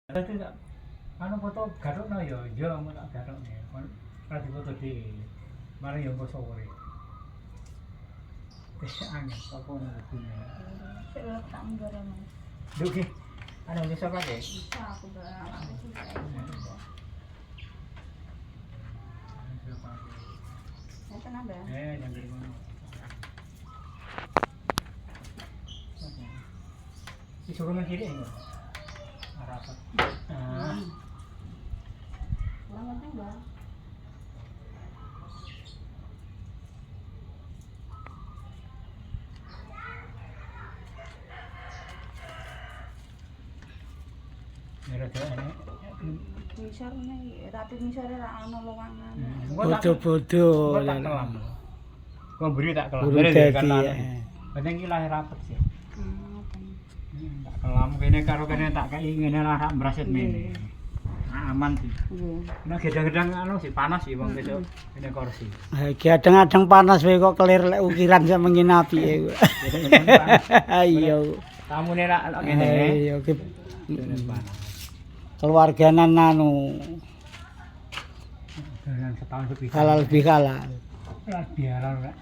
Dadi tak anu foto garukno ya, yo mun tak garukne. Kon ora difoto dhewe. Mari yo engko sore. Wis angel apa ngene. Sik lho tak nggore Mas. Duh ki. Anu wis apa ya? Bisa aku berangkat juga. Ya tenang dah. Jangan dari mana. Disuruh kiri enggak? Rapat. Selamat tinggal. Merah tuh ini. Misar nih, tapi misarnya ra ono lowongan. Bodoh-bodoh. Tak kelam. Kok beri tak kelam. Burung dadi. Penting ki lahir rapet sih. Tak kelam kene karo kene tak kei ngene lah rak merasit mene. Aman sih. Nggih. Nek gedang-gedang anu sih panas sih wong besok kene kursi. Iki adeng-adeng panas wae kok kelir lek ukiran sak menginapi ya. Ayo. Tamune rak ngene. Ayo keluarganan anu Dengan setahun lebih. halal lebih halal. Biaran rek.